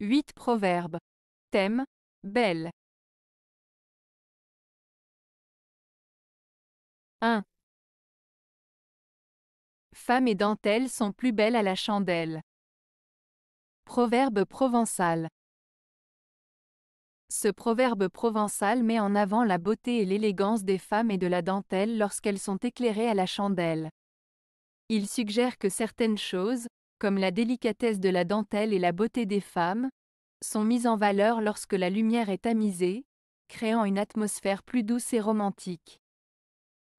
8 proverbes. Thème, belle. 1. Femme et dentelle sont plus belles à la chandelle. Proverbe provençal. Ce proverbe provençal met en avant la beauté et l'élégance des femmes et de la dentelle lorsqu'elles sont éclairées à la chandelle. Il suggère que certaines choses, comme la délicatesse de la dentelle et la beauté des femmes, sont mises en valeur lorsque la lumière est tamisée, créant une atmosphère plus douce et romantique.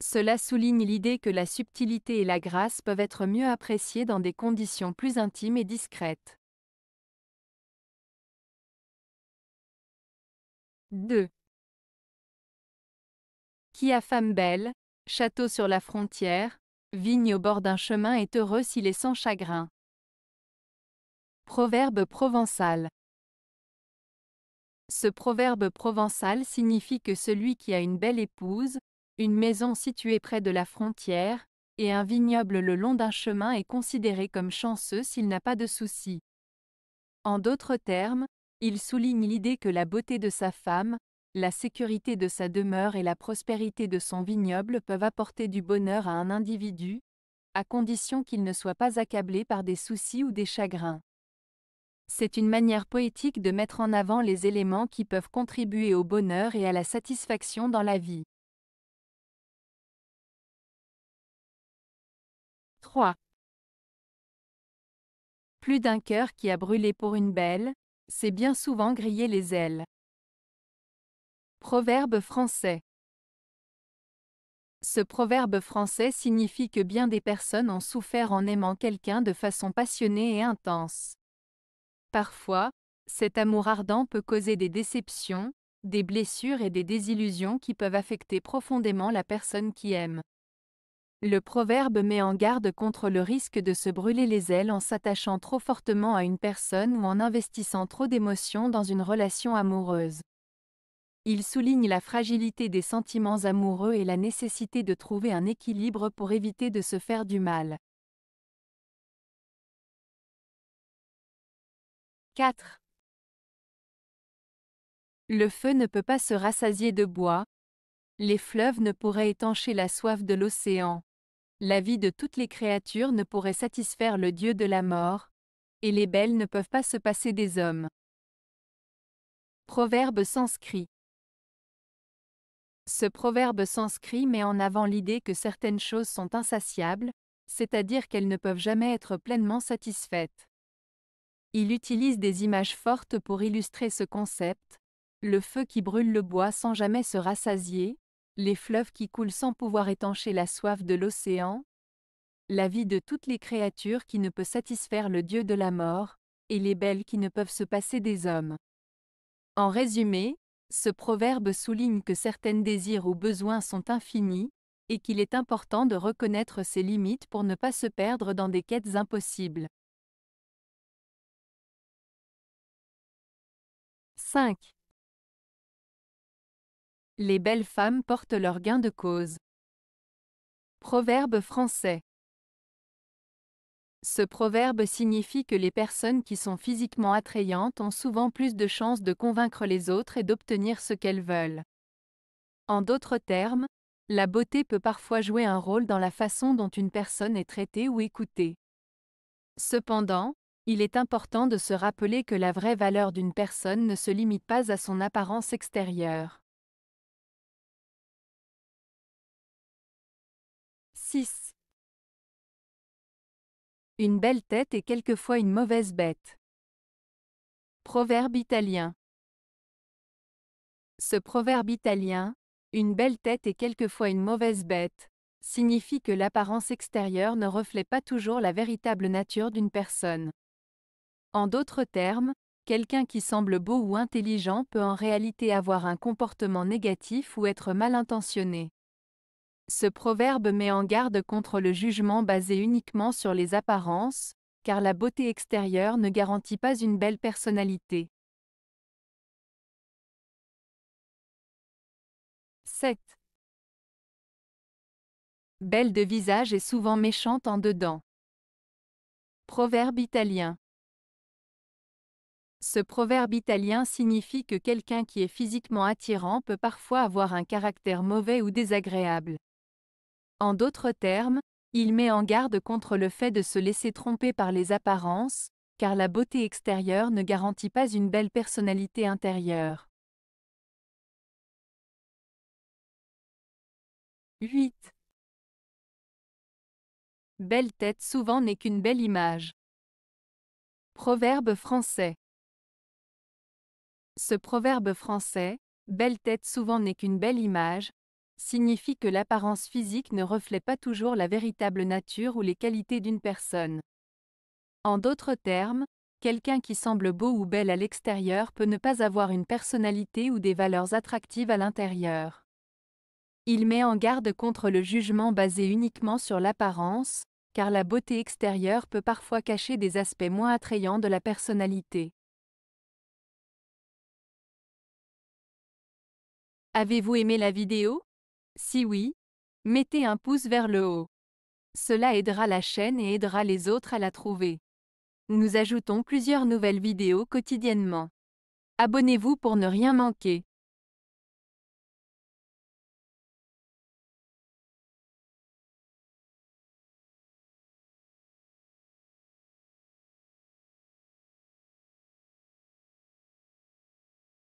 Cela souligne l'idée que la subtilité et la grâce peuvent être mieux appréciées dans des conditions plus intimes et discrètes. 2. Qui a femme belle, château sur la frontière, vigne au bord d'un chemin est heureux s'il est sans chagrin. Proverbe provençal. Ce proverbe provençal signifie que celui qui a une belle épouse, une maison située près de la frontière, et un vignoble le long d'un chemin est considéré comme chanceux s'il n'a pas de soucis. En d'autres termes, il souligne l'idée que la beauté de sa femme, la sécurité de sa demeure et la prospérité de son vignoble peuvent apporter du bonheur à un individu, à condition qu'il ne soit pas accablé par des soucis ou des chagrins. C'est une manière poétique de mettre en avant les éléments qui peuvent contribuer au bonheur et à la satisfaction dans la vie. 3. Plus d'un cœur qui a brûlé pour une belle, c'est bien souvent griller les ailes. Proverbe français. Ce proverbe français signifie que bien des personnes ont souffert en aimant quelqu'un de façon passionnée et intense. Parfois, cet amour ardent peut causer des déceptions, des blessures et des désillusions qui peuvent affecter profondément la personne qui aime. Le proverbe met en garde contre le risque de se brûler les ailes en s'attachant trop fortement à une personne ou en investissant trop d'émotions dans une relation amoureuse. Il souligne la fragilité des sentiments amoureux et la nécessité de trouver un équilibre pour éviter de se faire du mal. 4. Le feu ne peut pas se rassasier de bois. Les fleuves ne pourraient étancher la soif de l'océan. La vie de toutes les créatures ne pourrait satisfaire le Dieu de la mort, et les belles ne peuvent pas se passer des hommes. Proverbe sanskrit. Ce proverbe sanskrit met en avant l'idée que certaines choses sont insatiables, c'est-à-dire qu'elles ne peuvent jamais être pleinement satisfaites. Il utilise des images fortes pour illustrer ce concept: le feu qui brûle le bois sans jamais se rassasier, les fleuves qui coulent sans pouvoir étancher la soif de l'océan, la vie de toutes les créatures qui ne peut satisfaire le Dieu de la mort, et les belles qui ne peuvent se passer des hommes. En résumé, ce proverbe souligne que certains désirs ou besoins sont infinis, et qu'il est important de reconnaître ses limites pour ne pas se perdre dans des quêtes impossibles. 5. Les belles femmes portent leur gain de cause. Proverbe français. Ce proverbe signifie que les personnes qui sont physiquement attrayantes ont souvent plus de chances de convaincre les autres et d'obtenir ce qu'elles veulent. En d'autres termes, la beauté peut parfois jouer un rôle dans la façon dont une personne est traitée ou écoutée. Cependant, il est important de se rappeler que la vraie valeur d'une personne ne se limite pas à son apparence extérieure. 6. Une belle tête est quelquefois une mauvaise bête. Proverbe italien. Ce proverbe italien, une belle tête est quelquefois une mauvaise bête, signifie que l'apparence extérieure ne reflète pas toujours la véritable nature d'une personne. En d'autres termes, quelqu'un qui semble beau ou intelligent peut en réalité avoir un comportement négatif ou être mal intentionné. Ce proverbe met en garde contre le jugement basé uniquement sur les apparences, car la beauté extérieure ne garantit pas une belle personnalité. 7. Belle de visage est souvent méchante en dedans. Proverbe italien. Ce proverbe italien signifie que quelqu'un qui est physiquement attirant peut parfois avoir un caractère mauvais ou désagréable. En d'autres termes, il met en garde contre le fait de se laisser tromper par les apparences, car la beauté extérieure ne garantit pas une belle personnalité intérieure. 8. Belle tête souvent n'est qu'une belle image. Proverbe français. Ce proverbe français, belle tête souvent n'est qu'une belle image, signifie que l'apparence physique ne reflète pas toujours la véritable nature ou les qualités d'une personne. En d'autres termes, quelqu'un qui semble beau ou belle à l'extérieur peut ne pas avoir une personnalité ou des valeurs attractives à l'intérieur. Il met en garde contre le jugement basé uniquement sur l'apparence, car la beauté extérieure peut parfois cacher des aspects moins attrayants de la personnalité. Avez-vous aimé la vidéo? Si oui, mettez un pouce vers le haut. Cela aidera la chaîne et aidera les autres à la trouver. Nous ajoutons plusieurs nouvelles vidéos quotidiennement. Abonnez-vous pour ne rien manquer.